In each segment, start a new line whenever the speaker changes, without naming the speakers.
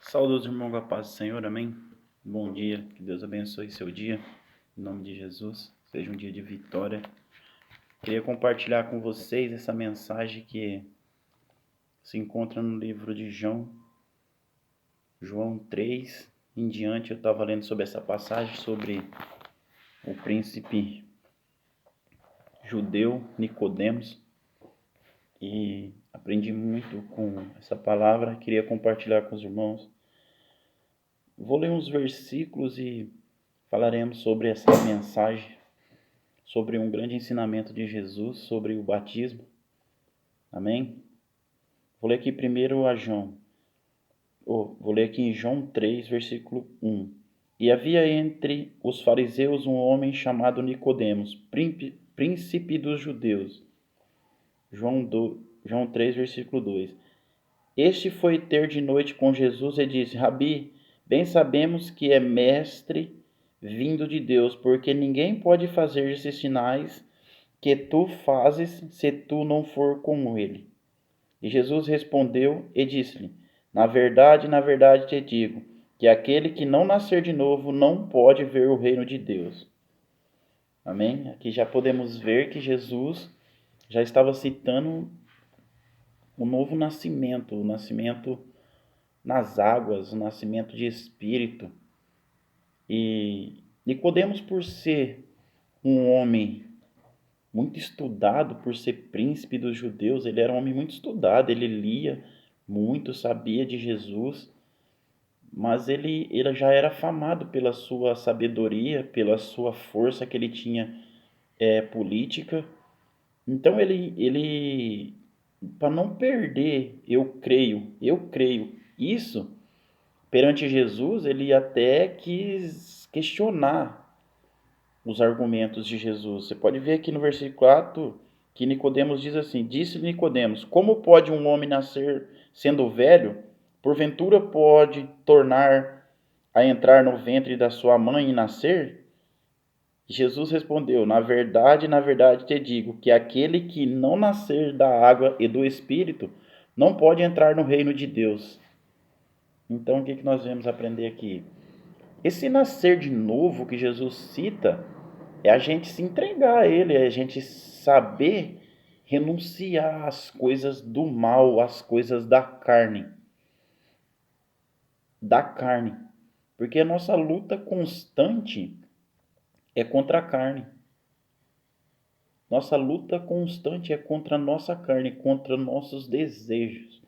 Saudos, irmão, com a paz do Senhor, amém? Bom dia, que Deus abençoe seu dia, em nome de Jesus, seja um dia de vitória. Queria compartilhar com vocês essa mensagem que se encontra no livro de João 3 em diante. Eu estava lendo sobre essa passagem, sobre o príncipe judeu Nicodemos, e aprendi muito com essa palavra, queria compartilhar com os irmãos. Vou ler uns versículos e falaremos sobre essa mensagem, sobre um grande ensinamento de Jesus sobre o batismo. Amém? Vou ler aqui primeiro vou ler aqui em João 3, versículo 1. E havia entre os fariseus um homem chamado Nicodemos, príncipe dos judeus. João 3, versículo 2. Este foi ter de noite com Jesus e disse: Rabi, bem sabemos que é mestre vindo de Deus, porque ninguém pode fazer esses sinais que tu fazes se tu não for com ele. E Jesus respondeu e disse-lhe: na verdade te digo, que aquele que não nascer de novo não pode ver o reino de Deus. Amém? Aqui já podemos ver que Jesus já estava citando o novo nascimento, o nascimento nas águas, o nascimento de espírito. E Nicodemos, por ser um homem muito estudado, por ser príncipe dos judeus, ele era um homem muito estudado, ele lia muito, sabia de Jesus, mas ele já era afamado pela sua sabedoria, pela sua força que ele tinha política. Então ele para não perder, eu creio isso perante Jesus, ele até quis questionar os argumentos de Jesus. Você pode ver aqui no versículo 4 que Nicodemos diz assim: disse Nicodemos: como pode um homem nascer sendo velho? Porventura pode tornar a entrar no ventre da sua mãe e nascer? Jesus respondeu: na verdade te digo, que aquele que não nascer da água e do Espírito não pode entrar no reino de Deus. Então, o que nós vamos aprender aqui? Esse nascer de novo que Jesus cita é a gente se entregar a Ele, é a gente saber renunciar às coisas do mal, às coisas da carne. Porque a nossa luta constante é contra a carne. Nossa luta constante é contra a nossa carne, contra nossos desejos.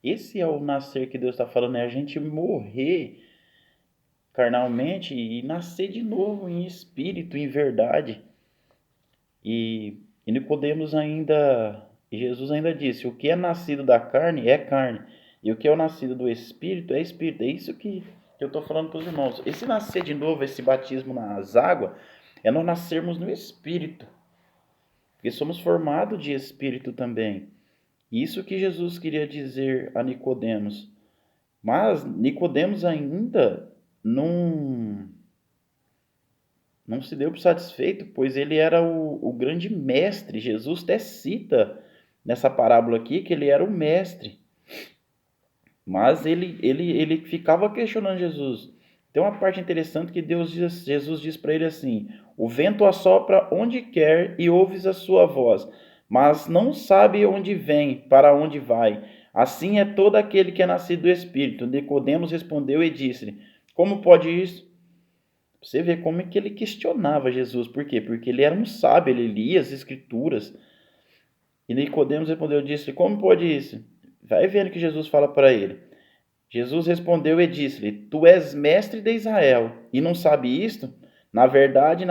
Esse é o nascer que Deus está falando, é a gente morrer carnalmente e nascer de novo em espírito, em verdade. E Nicodemos Jesus ainda disse: o que é nascido da carne é carne, e o que é nascido do espírito é espírito. É isso que eu estou falando para os irmãos. Esse nascer de novo, esse batismo nas águas, é nós nascermos no espírito, porque somos formados de espírito também. Isso que Jesus queria dizer a Nicodemos. Mas Nicodemos ainda não se deu por satisfeito, pois ele era o grande mestre. Jesus até cita nessa parábola aqui que ele era o mestre. Mas ele ficava questionando Jesus. Tem uma parte interessante que Jesus diz para ele assim: o vento assopra onde quer e ouves a sua voz, mas não sabe onde vem, para onde vai. Assim é todo aquele que é nascido do Espírito. Nicodemos respondeu e disse-lhe: como pode isso? Você vê como é que ele questionava Jesus. Por quê? Porque ele era um sábio, ele lia as escrituras. E Nicodemos respondeu e disse: como pode isso? Vai vendo que Jesus fala para ele. Jesus respondeu e disse-lhe: tu és mestre de Israel e não sabe isto? Na verdade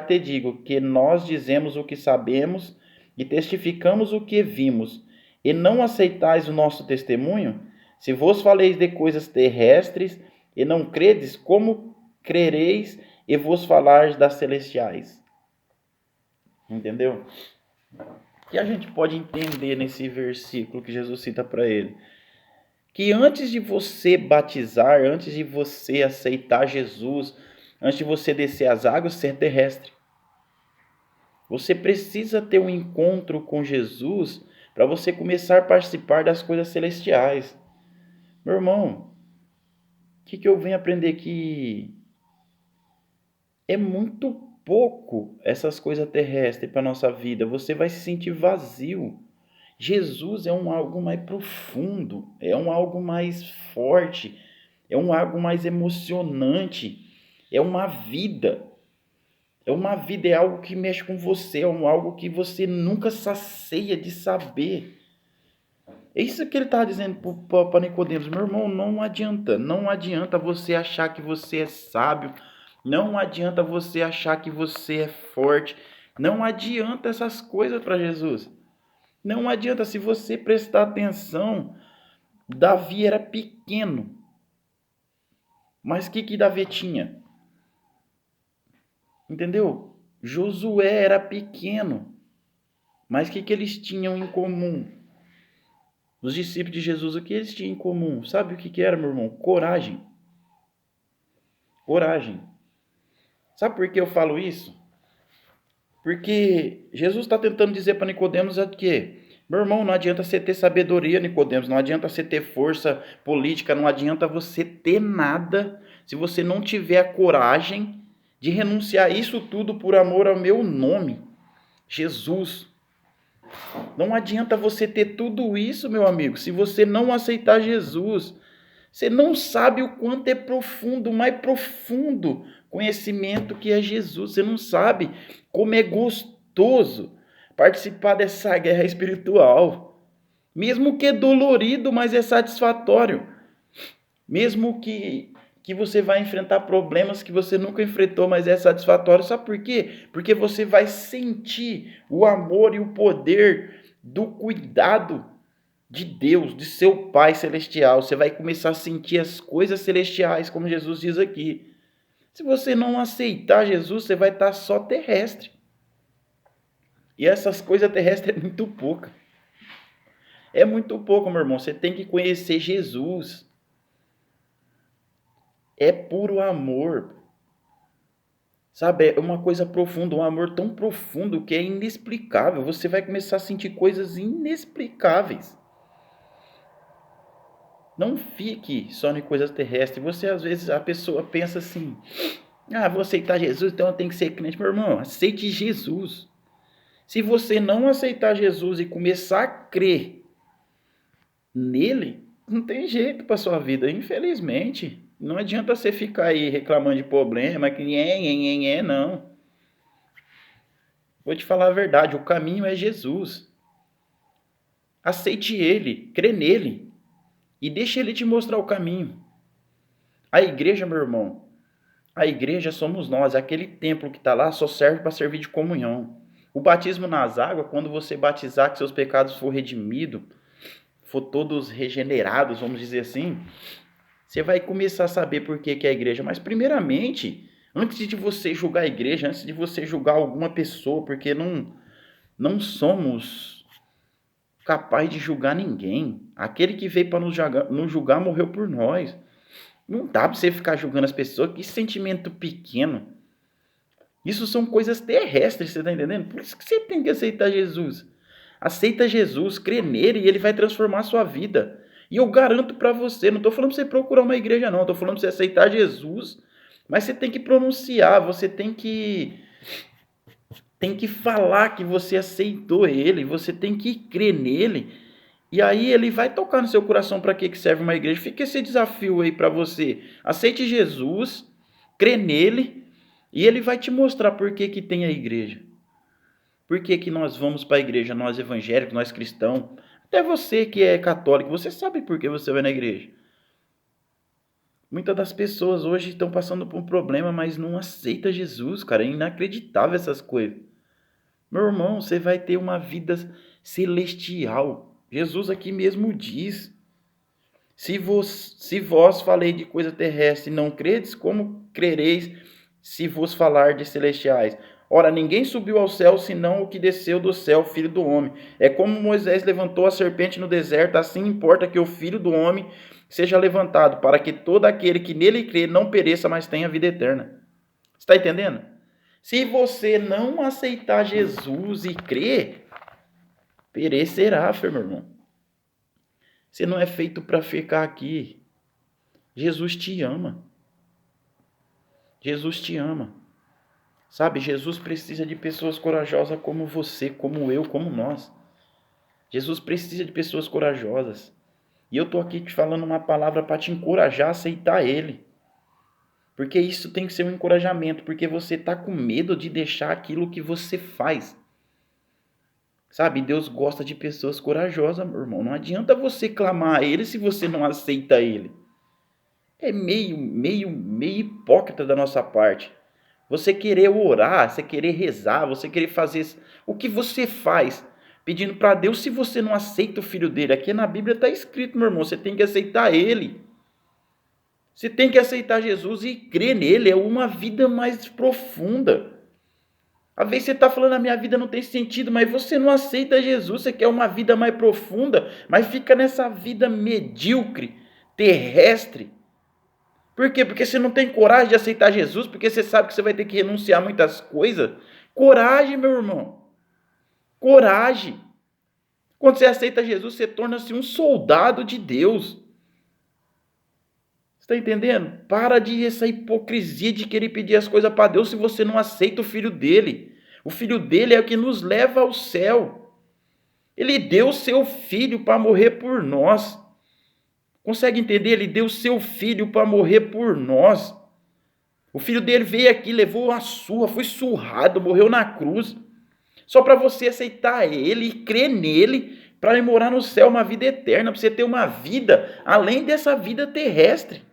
te digo que nós dizemos o que sabemos e testificamos o que vimos, e não aceitais o nosso testemunho? Se vos faleis de coisas terrestres e não credes, como crereis e vos falares das celestiais? Entendeu? O que a gente pode entender nesse versículo que Jesus cita para ele? Que antes de você batizar, antes de você aceitar Jesus, antes de você descer as águas, você é terrestre. Você precisa ter um encontro com Jesus para você começar a participar das coisas celestiais. Meu irmão, que eu venho aprender? Que é muito pouco essas coisas terrestres para nossa vida. Você vai se sentir vazio. Jesus é um algo mais profundo, é um algo mais forte, é um algo mais emocionante, é uma vida. É uma vida, é algo que mexe com você, é um algo que você nunca sacia de saber. É isso que ele está dizendo para Nicodemos, meu irmão, não adianta você achar que você é sábio, não adianta você achar que você é forte, não adianta essas coisas para Jesus. Não adianta, se você prestar atenção, Davi era pequeno, mas o que Davi tinha? Entendeu? Josué era pequeno, mas o que eles tinham em comum? Os discípulos de Jesus, o que eles tinham em comum? Sabe o que era, meu irmão? Coragem. Coragem. Sabe por que eu falo isso? Porque Jesus está tentando dizer para Nicodemos o quê? Meu irmão, não adianta você ter sabedoria, Nicodemos, não adianta você ter força política, não adianta você ter nada se você não tiver a coragem de renunciar isso tudo por amor ao meu nome, Jesus. Não adianta você ter tudo isso, meu amigo, se você não aceitar Jesus. Você não sabe o quanto é profundo, o mais profundo conhecimento que é Jesus. Você não sabe como é gostoso participar dessa guerra espiritual. Mesmo que é dolorido, mas é satisfatório. Mesmo que você vai enfrentar problemas que você nunca enfrentou, mas é satisfatório. Sabe por quê? Porque você vai sentir o amor e o poder do cuidado de Deus, de seu Pai Celestial. Você vai começar a sentir as coisas celestiais, como Jesus diz aqui. Se você não aceitar Jesus, você vai estar só terrestre. E essas coisas terrestres é muito pouca. É muito pouco, meu irmão. Você tem que conhecer Jesus. É puro amor. Sabe, é uma coisa profunda, um amor tão profundo que é inexplicável. Você vai começar a sentir coisas inexplicáveis. Não fique só em coisas terrestres. Você, às vezes, a pessoa pensa assim: ah, vou aceitar Jesus, então eu tenho que ser crente. Meu irmão, aceite Jesus. Se você não aceitar Jesus e começar a crer nele, não tem jeito para sua vida, infelizmente. Não adianta você ficar aí reclamando de problema, que não. Vou te falar a verdade, o caminho é Jesus. Aceite ele, crê nele e deixe ele te mostrar o caminho. A igreja, meu irmão, a igreja somos nós, aquele templo que está lá só serve para servir de comunhão. O batismo nas águas, quando você batizar que seus pecados for redimidos, for todos regenerados, vamos dizer assim, você vai começar a saber por que é a igreja. Mas primeiramente, antes de você julgar a igreja, antes de você julgar alguma pessoa, porque não somos capazes de julgar ninguém. Aquele que veio para nos julgar morreu por nós. Não dá para você ficar julgando as pessoas. Que sentimento pequeno. Isso são coisas terrestres, você está entendendo? Por isso que você tem que aceitar Jesus. Aceita Jesus, crê nele e ele vai transformar a sua vida. E eu garanto para você, não estou falando para você procurar uma igreja não, estou falando para você aceitar Jesus, mas você tem que pronunciar, você tem que falar que você aceitou ele, você tem que crer nele. E aí ele vai tocar no seu coração para que serve uma igreja. Fica esse desafio aí para você. Aceite Jesus, crê nele e ele vai te mostrar por que tem a igreja. Por que nós vamos para a igreja, nós evangélicos, nós cristãos. Até você que é católico, você sabe por que você vai na igreja. Muitas das pessoas hoje estão passando por um problema, mas não aceita Jesus, cara. É inacreditável essas coisas. Meu irmão, você vai ter uma vida celestial. Jesus aqui mesmo diz: se vós falei de coisa terrestre e não credes, como crereis se vos falar de celestiais? Ora, ninguém subiu ao céu senão o que desceu do céu, o Filho do Homem. É como Moisés levantou a serpente no deserto, assim importa que o Filho do Homem seja levantado, para que todo aquele que nele crê não pereça, mas tenha vida eterna. Está entendendo? Se você não aceitar Jesus e crer, perecerá, meu irmão. Você não é feito para ficar aqui. Jesus te ama. Jesus te ama. Sabe, Jesus precisa de pessoas corajosas como você, como eu, como nós. Jesus precisa de pessoas corajosas. E eu estou aqui te falando uma palavra para te encorajar a aceitar Ele. Porque isso tem que ser um encorajamento, porque você está com medo de deixar aquilo que você faz. Sabe, Deus gosta de pessoas corajosas, meu irmão. Não adianta você clamar a Ele se você não aceita Ele. É meio hipócrita da nossa parte. Você querer orar, você querer rezar, você querer fazer o que você faz, pedindo para Deus se você não aceita o Filho dele. Aqui na Bíblia está escrito, meu irmão, você tem que aceitar Ele. Você tem que aceitar Jesus e crer nele. É uma vida mais profunda. Às vezes você está falando, a minha vida não tem sentido, mas você não aceita Jesus, você quer uma vida mais profunda, mas fica nessa vida medíocre, terrestre. Por quê? Porque você não tem coragem de aceitar Jesus, porque você sabe que você vai ter que renunciar a muitas coisas. Coragem, meu irmão. Coragem. Quando você aceita Jesus, você torna-se um soldado de Deus. Está entendendo? Para de essa hipocrisia de querer pedir as coisas para Deus se você não aceita o Filho dele. O Filho dele é o que nos leva ao céu. Ele deu o seu Filho para morrer por nós. Consegue entender? Ele deu o seu Filho para morrer por nós. O Filho dele veio aqui, levou a surra, foi surrado, morreu na cruz. Só para você aceitar ele e crer nele, para ele morar no céu uma vida eterna, para você ter uma vida além dessa vida terrestre.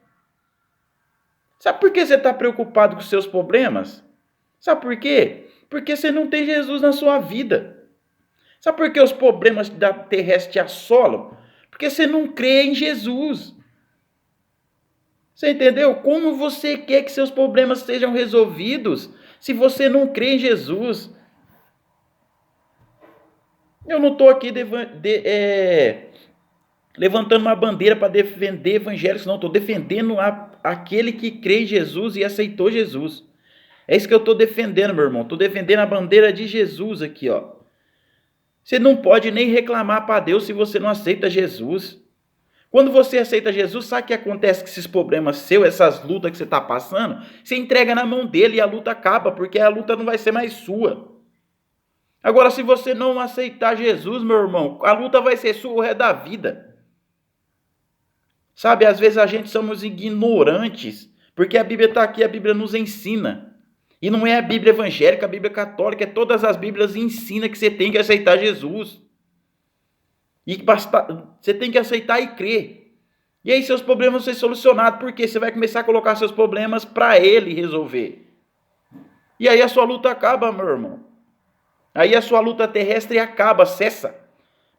Sabe por que você está preocupado com os seus problemas? Sabe por quê? Porque você não tem Jesus na sua vida. Sabe por que os problemas da terrestre te assolam? Porque você não crê em Jesus. Você entendeu? Como você quer que seus problemas sejam resolvidos se você não crê em Jesus? Eu não estou aqui levantando uma bandeira para defender evangélicos, não. Estou defendendo aquele que crê em Jesus e aceitou Jesus. É isso que eu estou defendendo, meu irmão. Estou defendendo a bandeira de Jesus aqui, ó. Você não pode nem reclamar para Deus se você não aceita Jesus. Quando você aceita Jesus, sabe o que acontece com esses problemas seus, essas lutas que você está passando? Você entrega na mão dele e a luta acaba, porque a luta não vai ser mais sua. Agora, se você não aceitar Jesus, meu irmão, a luta vai ser sua o resto da vida. Sabe, às vezes a gente somos ignorantes, porque a Bíblia está aqui, a Bíblia nos ensina. E não é a Bíblia evangélica, a Bíblia católica, é todas as Bíblias ensinam que você tem que aceitar Jesus. E você tem que aceitar e crer. E aí seus problemas vão ser solucionados, porque você vai começar a colocar seus problemas para ele resolver. E aí a sua luta acaba, meu irmão. Aí a sua luta terrestre acaba, cessa.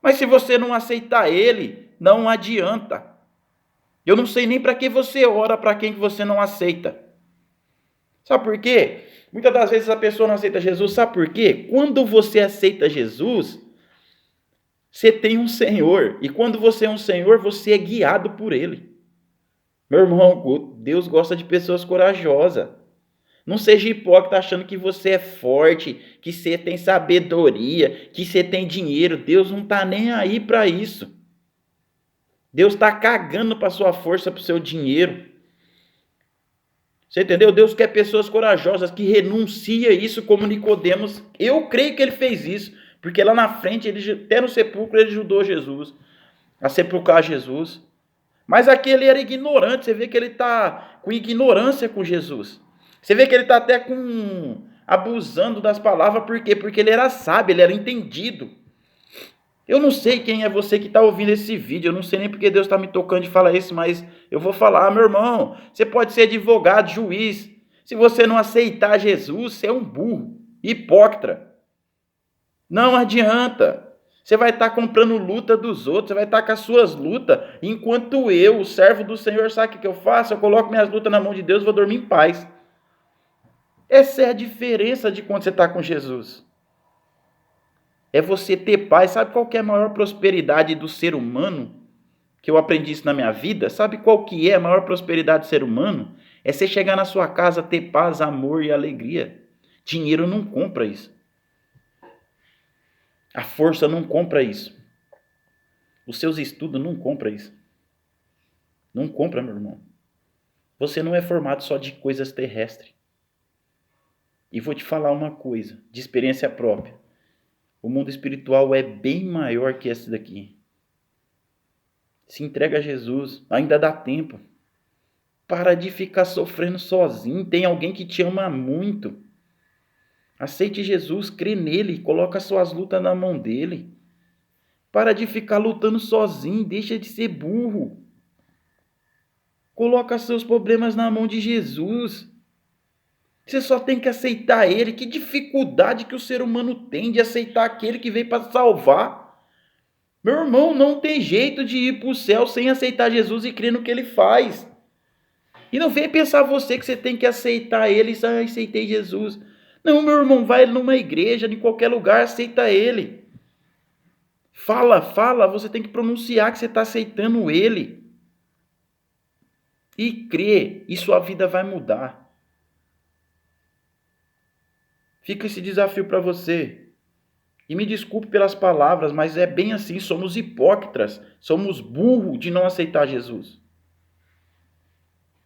Mas se você não aceitar ele, não adianta. Eu não sei nem para que você ora para quem que você não aceita. Sabe por quê? Muitas das vezes a pessoa não aceita Jesus. Sabe por quê? Quando você aceita Jesus, você tem um Senhor. E quando você é um Senhor, você é guiado por Ele. Meu irmão, Deus gosta de pessoas corajosas. Não seja hipócrita achando que você é forte, que você tem sabedoria, que você tem dinheiro. Deus não está nem aí para isso. Deus está cagando para a sua força, para o seu dinheiro. Você entendeu? Deus quer pessoas corajosas que renunciam isso como Nicodemos. Eu creio que ele fez isso, porque lá na frente, até no sepulcro, ele ajudou Jesus a sepultar Jesus. Mas aqui ele era ignorante. Você vê que ele está com ignorância com Jesus. Você vê que ele está até abusando das palavras. Por quê? Porque ele era sábio, ele era entendido. Eu não sei quem é você que está ouvindo esse vídeo. Eu não sei nem porque Deus está me tocando de falar isso, mas eu vou falar, meu irmão. Você pode ser advogado, juiz. Se você não aceitar Jesus, você é um burro, hipócrita. Não adianta. Você vai estar comprando luta dos outros, você vai estar com as suas lutas, enquanto eu, o servo do Senhor, sabe o que eu faço? Eu coloco minhas lutas na mão de Deus e vou dormir em paz. Essa é a diferença de quando você está com Jesus. É você ter paz. Sabe qual que é a maior prosperidade do ser humano? Que eu aprendi isso na minha vida. Sabe qual que é a maior prosperidade do ser humano? É você chegar na sua casa, ter paz, amor e alegria. Dinheiro não compra isso. A força não compra isso. Os seus estudos não compram isso. Não compra, meu irmão. Você não é formado só de coisas terrestres. E vou te falar uma coisa, de experiência própria. O mundo espiritual é bem maior que esse daqui. Se entrega a Jesus, ainda dá tempo. Para de ficar sofrendo sozinho, tem alguém que te ama muito. Aceite Jesus, crê nele, coloca suas lutas na mão dele. Para de ficar lutando sozinho, deixa de ser burro. Coloca seus problemas na mão de Jesus. Você só tem que aceitar ele. Que dificuldade que o ser humano tem de aceitar aquele que veio para salvar. Meu irmão, não tem jeito de ir para o céu sem aceitar Jesus e crer no que ele faz. E não vem pensar você que você tem que aceitar ele e só aceitei Jesus. Não, meu irmão, vai numa igreja, em qualquer lugar, aceita ele. Fala, você tem que pronunciar que você está aceitando ele. E crê, e sua vida vai mudar. Fica esse desafio para você. E me desculpe pelas palavras, mas é bem assim, somos hipócritas, somos burros de não aceitar Jesus.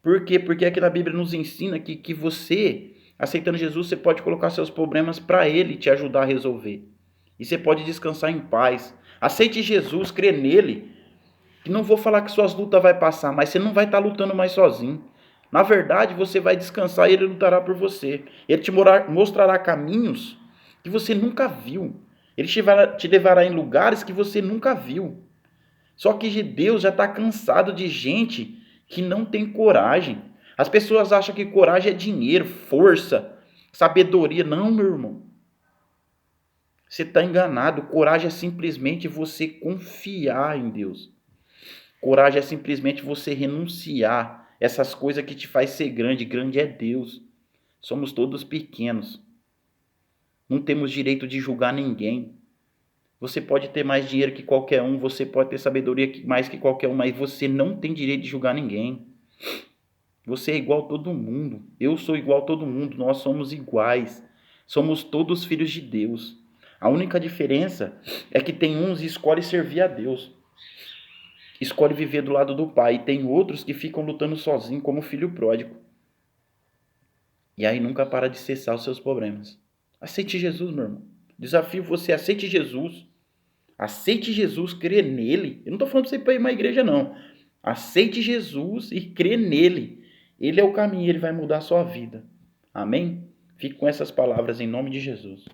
Por quê? Porque aqui na Bíblia nos ensina que você, aceitando Jesus, você pode colocar seus problemas para ele te ajudar a resolver. E você pode descansar em paz. Aceite Jesus, crê nele. Que não vou falar que suas lutas vai passar, mas você não vai estar lutando mais sozinho. Na verdade, você vai descansar e ele lutará por você. Ele te mostrará caminhos que você nunca viu. Ele te levará em lugares que você nunca viu. Só que Deus já está cansado de gente que não tem coragem. As pessoas acham que coragem é dinheiro, força, sabedoria. Não, meu irmão. Você está enganado. Coragem é simplesmente você confiar em Deus. Coragem é simplesmente você renunciar essas coisas que te faz ser grande. Grande é Deus. Somos todos pequenos. Não temos direito de julgar ninguém. Você pode ter mais dinheiro que qualquer um, você pode ter sabedoria mais que qualquer um, mas você não tem direito de julgar ninguém. Você é igual a todo mundo. Eu sou igual a todo mundo. Nós somos iguais. Somos todos filhos de Deus. A única diferença é que tem uns que escolhem servir a Deus. Escolhe viver do lado do pai. E tem outros que ficam lutando sozinho como filho pródigo. E aí nunca para de cessar os seus problemas. Aceite Jesus, meu irmão. Desafio você, aceite Jesus. Aceite Jesus, crê nele. Eu não estou falando para você ir para uma igreja, não. Aceite Jesus e crê nele. Ele é o caminho, ele vai mudar a sua vida. Amém? Fique com essas palavras em nome de Jesus.